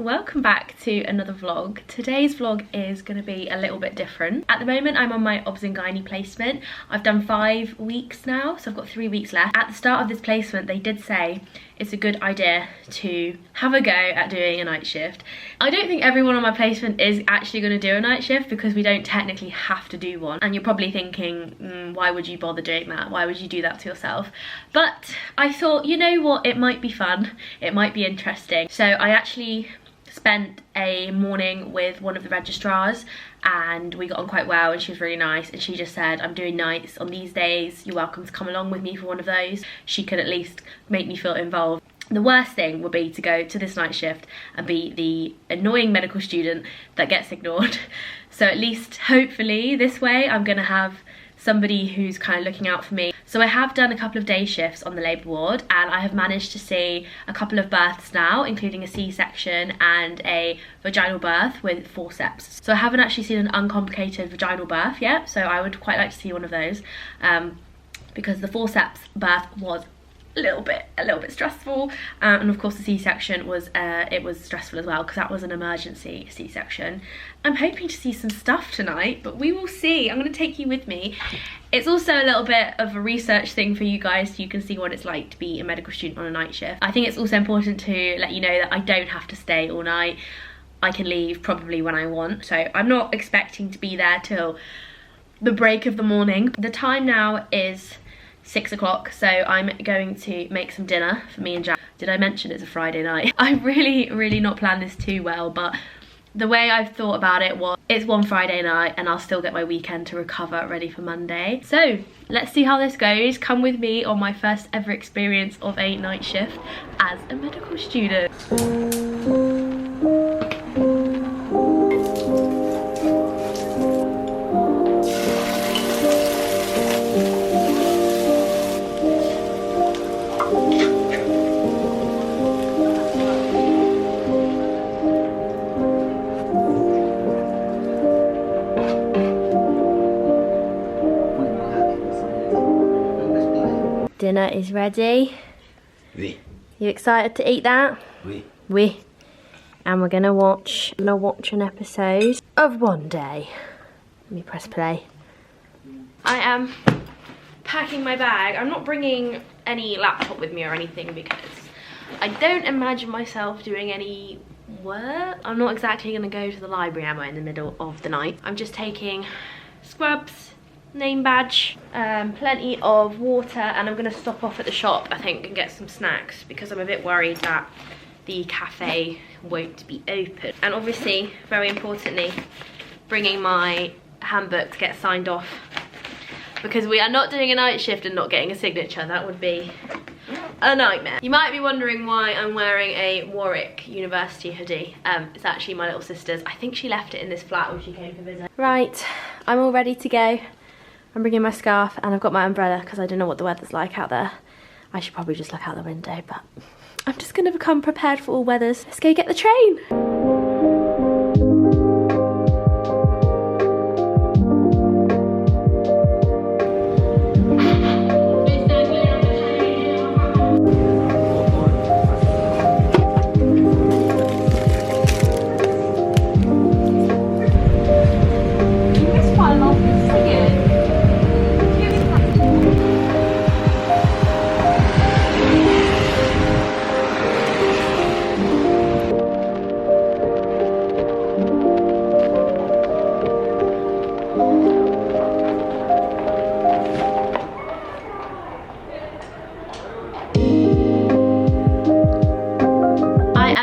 Welcome back to another vlog. Today's vlog is going to be a little bit different. At the moment I'm on my obs and gynae placement. I've done 5 weeks now, so I've got 3 weeks left. At the start of this placement they did say it's a good idea to have a go at doing a night shift. I don't think everyone on my placement is actually going to do a night shift because we don't technically have to do one. And you're probably thinking, why would you bother doing that? Why would you do that to yourself? But I thought, you know what, it might be fun, it might be interesting. So I actually spent a morning with one of the registrars and we got on quite well, and she was really nice, and she just said, I'm doing nights on these days, you're welcome to come along with me for one of those. She could at least make me feel involved. The worst thing would be to go to this night shift and be the annoying medical student that gets ignored. So at least hopefully this way I'm gonna have somebody who's kind of looking out for me. So I have done a couple of day shifts on the labour ward and I have managed to see a couple of births now, including a C-section and a vaginal birth with forceps. So I haven't actually seen an uncomplicated vaginal birth yet, so I would quite like to see one of those because the forceps birth was a little bit stressful, and of course the C-section was it was stressful as well because that was an emergency C-section. I'm hoping to see some stuff tonight, but we will see. I'm going to take you with me. It's also a little bit of a research thing for you guys so you can see what it's like to be a medical student on a night shift. I think it's also important to let you know that I don't have to stay all night. I can leave probably when I want, so I'm not expecting to be there till the break of the morning. The time now is 6 o'clock, so I'm going to make some dinner for me and Jack. Did I mention it's a Friday night? I really not planned this too well, but the way I've thought about it was it's one Friday night and I'll still get my weekend to recover ready for Monday. So let's see how this goes. Come with me on my first ever experience of a night shift as a medical student. Dinner is ready. Oui. You excited to eat that? Oui. Oui. And we're gonna watch an episode of One Day. Let me press play. I am packing my bag. I'm not bringing any laptop with me or anything because I don't imagine myself doing any work. I'm not exactly gonna go to the library, am I, in the middle of the night? I'm just taking scrubs, name badge, plenty of water, and I'm gonna stop off at the shop I think and get some snacks because I'm a bit worried that the cafe won't be open. And obviously, very importantly, bringing my handbook to get signed off because we are not doing a night shift and not getting a signature. That would be a nightmare. You might be wondering why I'm wearing a Warwick University hoodie. It's actually my little sister's. I think she left it in this flat when she came to visit. Right, I'm all ready to go. I'm bringing my scarf and I've got my umbrella because I don't know what the weather's like out there. I should probably just look out the window, but I'm just going to become prepared for all weathers. Let's go get the train.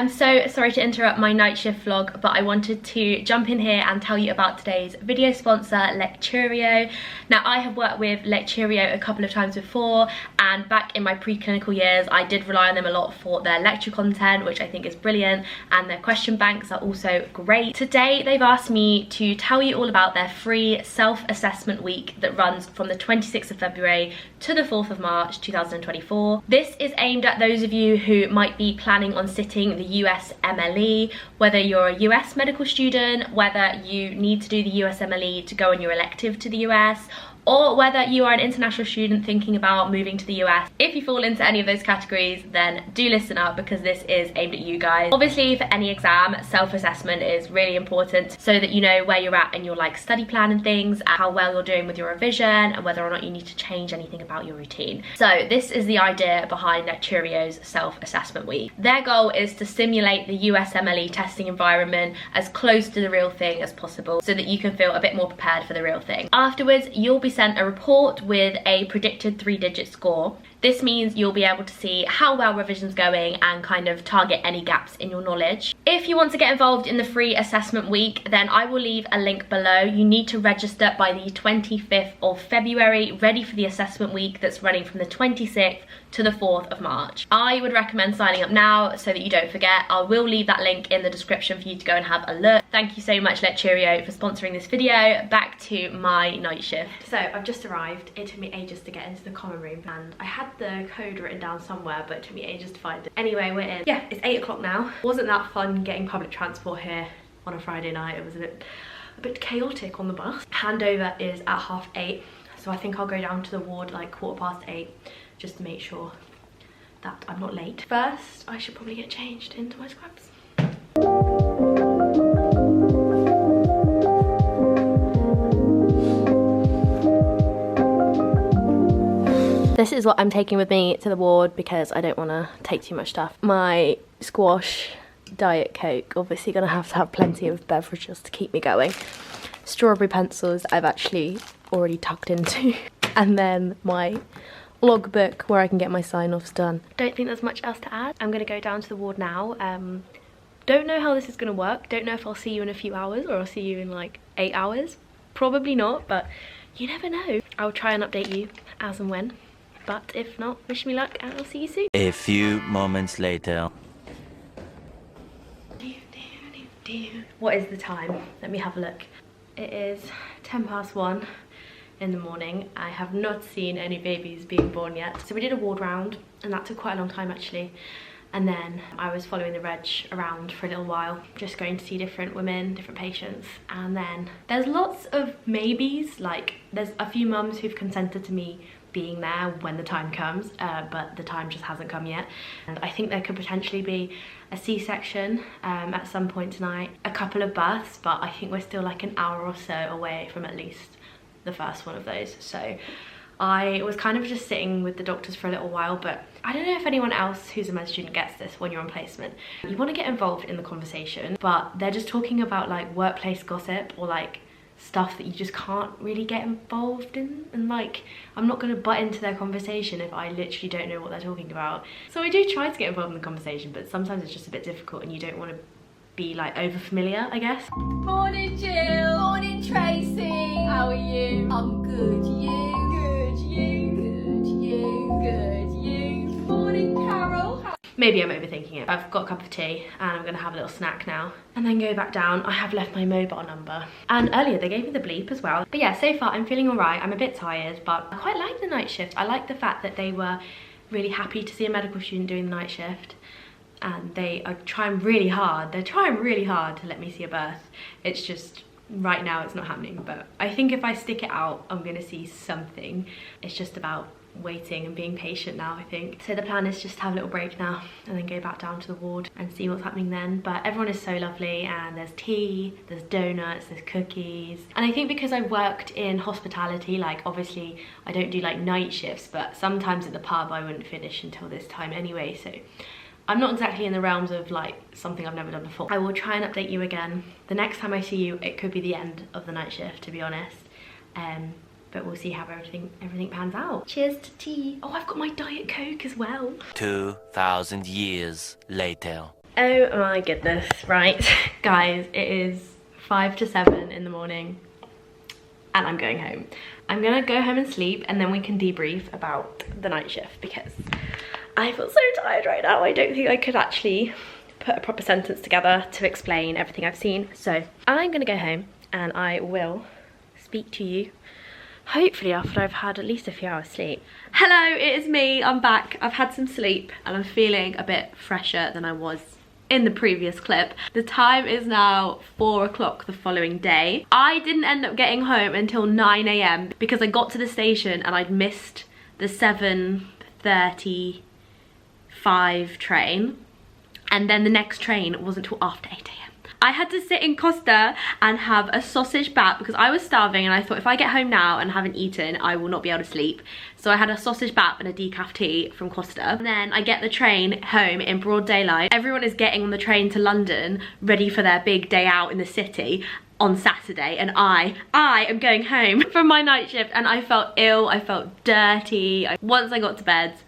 So sorry to interrupt my night shift vlog, but I wanted to jump in here and tell you about today's video sponsor, Lecturio. Now, I have worked with Lecturio a couple of times before, and back in my preclinical years I did rely on them a lot for their lecture content, which I think is brilliant, and their question banks are also great. Today they've asked me to tell you all about their free self-assessment week that runs from the 26th of February to the 4th of March 2024. This is aimed at those of you who might be planning on sitting the US MLE, whether you're a US medical student, whether you need to do the US MLE to go on your elective to the US, or whether you are an international student thinking about moving to the US. If you fall into any of those categories, then do listen up because this is aimed at you guys. Obviously, for any exam, self-assessment is really important so that you know where you're at in your like study plan and things, and how well you're doing with your revision, and whether or not you need to change anything about your routine. So this is the idea behind Lecturio's self-assessment week. Their goal is to simulate the USMLE testing environment as close to the real thing as possible so that you can feel a bit more prepared for the real thing. Afterwards, you'll be sent a report with a predicted 3-digit score. This means you'll be able to see how well revision's going and kind of target any gaps in your knowledge. If you want to get involved in the free assessment week, then I will leave a link below. You need to register by the 25th of February, ready for the assessment week that's running from the 26th to the 4th of March. I would recommend signing up now so that you don't forget. I will leave that link in the description for you to go and have a look. Thank you so much, Lecturio, for sponsoring this video. Back to my night shift. So I've just arrived. It took me ages to get into the common room, and I had the code written down somewhere, but it took me ages to find it. Anyway, we're in. Yeah, it's 8 o'clock now. Wasn't that fun getting public transport here on a Friday night. It was a bit chaotic on the bus. Handover is at 8:30, so I think I'll go down to the ward like 8:15 just to make sure that I'm not late. First, I should probably get changed into my scrubs. This is what I'm taking with me to the ward because I don't want to take too much stuff. My squash Diet Coke, obviously gonna have to have plenty of beverages to keep me going. Strawberry pencils I've actually already tucked into. And then my logbook where I can get my sign-offs done. Don't think there's much else to add. I'm gonna go down to the ward now. Don't know how this is gonna work. Don't know if I'll see you in a few hours or I'll see you in like 8 hours. Probably not, but you never know. I'll try and update you as and when. But if not, wish me luck and I'll see you soon. A few moments later. What is the time? Let me have a look. It is 1:10 in the morning. I have not seen any babies being born yet. So we did a ward round and that took quite a long time actually. And then I was following the reg around for a little while, just going to see different women, different patients. And then there's lots of maybes, like there's a few mums who've consented to me being there when the time comes, but the time just hasn't come yet. And I think there could potentially be a C-section at some point tonight, a couple of births, but I think we're still like an hour or so away from at least the first one of those. So I was kind of just sitting with the doctors for a little while, but I don't know if anyone else who's a med student gets this when you're on placement. You want to get involved in the conversation, but they're just talking about like workplace gossip or like stuff that you just can't really get involved in, and like I'm not going to butt into their conversation if I literally don't know what they're talking about. So I do try to get involved in the conversation, but sometimes it's just a bit difficult and you don't want to be like over familiar, I guess. Morning Jill, morning Tracy, how are you? I'm good, you? Good, you? Good, you? Good, you? Morning Carol. Maybe I'm overthinking it. I've got a cup of tea and I'm gonna have a little snack now and then go back down. I have left my mobile number, and earlier they gave me the bleep as well. But yeah, so far I'm feeling all right. I'm a bit tired, but I quite like the night shift. I like the fact that they were really happy to see a medical student doing the night shift, and they are trying really hard. They're trying really hard to let me see a birth. It's just right now it's not happening, but I think if I stick it out, I'm gonna see something. It's just about waiting and being patient now, I think. So the plan is just to have a little break now and then go back down to the ward and see what's happening then. But everyone is so lovely, and there's tea, there's donuts, there's cookies. And I think because I worked in hospitality, like obviously I don't do like night shifts, but sometimes at the pub I wouldn't finish until this time anyway, so I'm not exactly in the realms of like something I've never done before. I will try and update you again. The next time I see you, it could be the end of the night shift, to be honest. But we'll see how everything pans out. Cheers to tea. Oh, I've got my Diet Coke as well. 2,000 years later. Oh my goodness. Right, guys, it is 5 to 7 in the morning and I'm going home. I'm gonna go home and sleep, and then we can debrief about the night shift because I feel so tired right now. I don't think I could actually put a proper sentence together to explain everything I've seen. So I'm gonna go home and I will speak to you hopefully after I've had at least a few hours sleep. Hello, it is me, I'm back. I've had some sleep and I'm feeling a bit fresher than I was in the previous clip. The time is now 4 o'clock the following day. I didn't end up getting home until 9 AM because I got to the station and I'd missed the 7:35 train, and then the next train wasn't till after 8 AM. I had to sit in Costa and have a sausage bat because I was starving, and I thought if I get home now and haven't eaten, I will not be able to sleep. So I had a sausage bat and a decaf tea from Costa. And then I get the train home in broad daylight. Everyone is getting on the train to London, ready for their big day out in the city on Saturday, and I am going home from my night shift, and I felt ill, I felt dirty. Once I got to bed,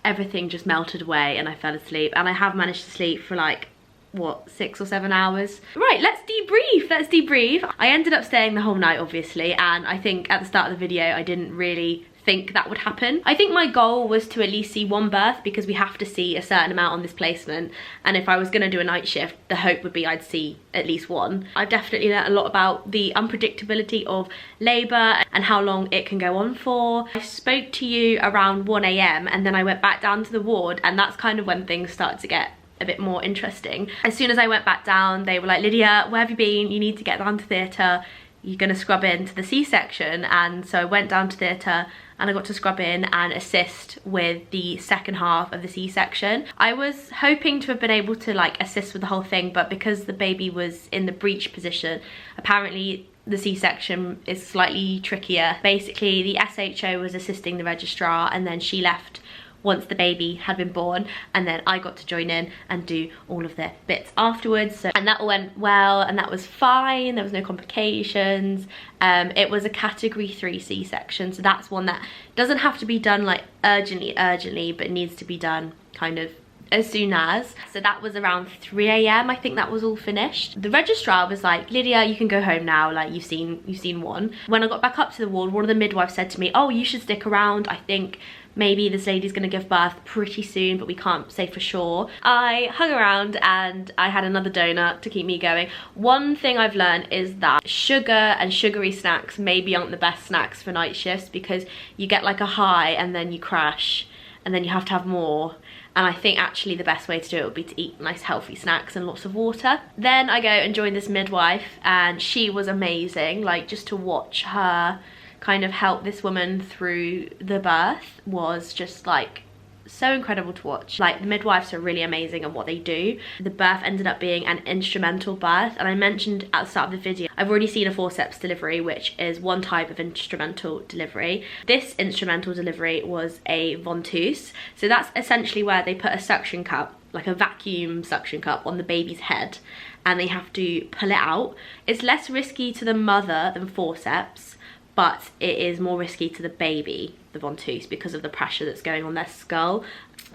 everything just melted away and I fell asleep, and I have managed to sleep for like, what, 6 or 7 hours. Right, let's debrief. I ended up staying the whole night, obviously, and I think at the start of the video I didn't really think that would happen. I think my goal was to at least see one birth because we have to see a certain amount on this placement, and if I was going to do a night shift, the hope would be I'd see at least one. I've definitely learnt a lot about the unpredictability of labour and how long it can go on for. I spoke to you around 1 AM and then I went back down to the ward, and that's kind of when things started to get a bit more interesting. As soon as I went back down, they were like, Lydia, where have you been? You need to get down to theatre. You're gonna scrub into the C-section. And so I went down to theatre and I got to scrub in and assist with the second half of the C-section. I was hoping to have been able to like assist with the whole thing, but because the baby was in the breech position, apparently the C-section is slightly trickier. Basically, the SHO was assisting the registrar, and then she left once the baby had been born, and then I got to join in and do all of the bits afterwards. So, and that all went well, and that was fine. There was no complications. It was a category 3 C-section, so that's one that doesn't have to be done like urgently, but needs to be done kind of as soon as. So that was around 3 AM, I think that was all finished. The registrar was like, Lydia, you can go home now, like you've seen one. When I got back up to the ward, one of the midwives said to me, oh, you should stick around, I think maybe this lady's gonna give birth pretty soon, but we can't say for sure. I hung around and I had another donut to keep me going. One thing I've learned is that sugar and sugary snacks maybe aren't the best snacks for night shifts, because you get like a high and then you crash and then you have to have more. And I think actually the best way to do it would be to eat nice healthy snacks and lots of water. Then I go and join this midwife, and she was amazing. Like, just to watch her kind of help this woman through the birth was just like so incredible to watch. Like, the midwives are really amazing at what they do. The birth ended up being an instrumental birth, and I mentioned at the start of the video, I've already seen a forceps delivery, which is one type of instrumental delivery. This instrumental delivery was a ventouse. So that's essentially where they put a suction cup, like a vacuum suction cup, on the baby's head, and they have to pull it out. It's less risky to the mother than forceps, but it is more risky to the baby, the ventouse, because of the pressure that's going on their skull.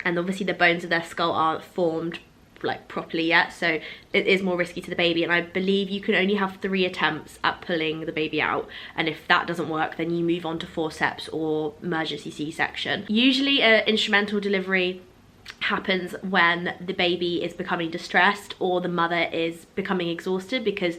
And obviously the bones of their skull aren't formed like properly yet, so it is more risky to the baby. And I believe you can only have 3 attempts at pulling the baby out, and if that doesn't work, then you move on to forceps or emergency C-section. Usually an instrumental delivery happens when the baby is becoming distressed or the mother is becoming exhausted because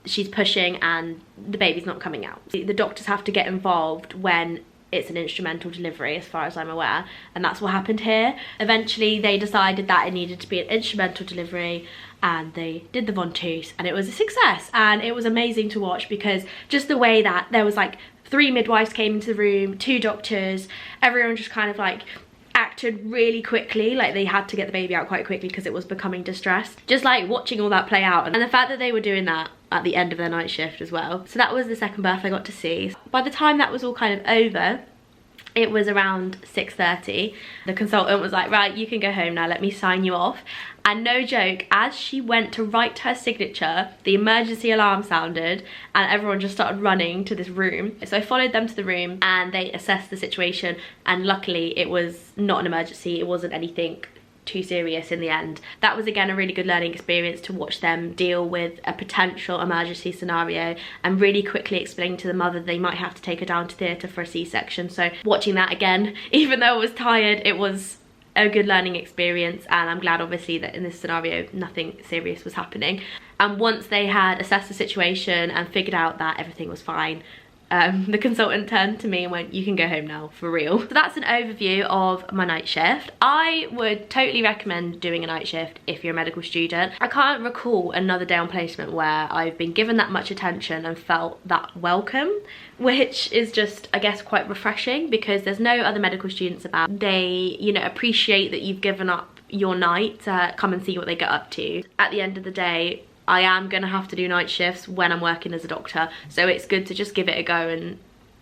she's pushing and the baby's not coming out. The doctors have to get involved when it's an instrumental delivery, as far as I'm aware, and that's what happened here. Eventually they decided that it needed to be an instrumental delivery, and they did the ventouse, and it was a success. And it was amazing to watch, because just the way that there was like 3 midwives came into the room, 2 doctors, everyone just kind of like acted really quickly, like they had to get the baby out quite quickly because it was becoming distressed. Just like watching all that play out, and the fact that they were doing that at the end of their night shift as well. So that was the second birth I got to see. By the time that was all kind of over, it was around 6:30. The consultant was like, right, you can go home now, let me sign you off. And no joke, as she went to write her signature, the emergency alarm sounded and everyone just started running to this room. So I followed them to the room and they assessed the situation, and luckily it was not an emergency, it wasn't anything too serious in the end. That was again a really good learning experience, to watch them deal with a potential emergency scenario and really quickly explain to the mother they might have to take her down to theatre for a C-section. So watching that again, even though I was tired, it was a good learning experience, and I'm glad obviously that in this scenario nothing serious was happening. And once they had assessed the situation and figured out that everything was fine, the consultant turned to me and went, you can go home now, for real. So that's an overview of my night shift. I would totally recommend doing a night shift if you're a medical student. I can't recall another day on placement where I've been given that much attention and felt that welcome, which is just, I guess, quite refreshing, because there's no other medical students about. They, you know, appreciate that you've given up your night to come and see what they get up to. At the end of the day, I am gonna have to do night shifts when I'm working as a doctor, so it's good to just give it a go and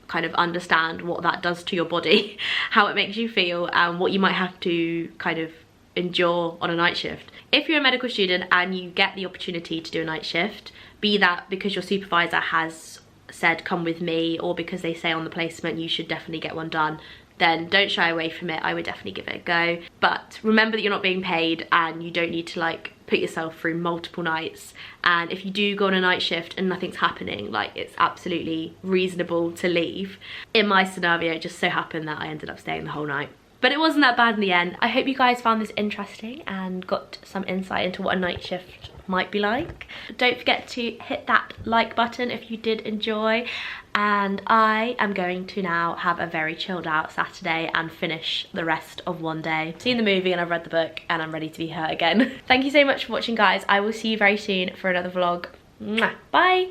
kind of understand what that does to your body, how it makes you feel, and what you might have to kind of endure on a night shift. If you're a medical student and you get the opportunity to do a night shift, be that because your supervisor has said come with me, or because they say on the placement you should definitely get one done, then don't shy away from it. I would definitely give it a go. But remember that you're not being paid, and you don't need to like put yourself through multiple nights. And if you do go on a night shift and nothing's happening, like, it's absolutely reasonable to leave. In my scenario, it just so happened that I ended up staying the whole night. But it wasn't that bad in the end. I hope you guys found this interesting and got some insight into what a night shift might be like. Don't forget to hit that like button if you did enjoy, and I am going to now have a very chilled out Saturday and finish the rest of one day. I've seen the movie and I've read the book and I'm ready to be her again. Thank you so much for watching, guys. I will see you very soon for another vlog. Mwah. Bye.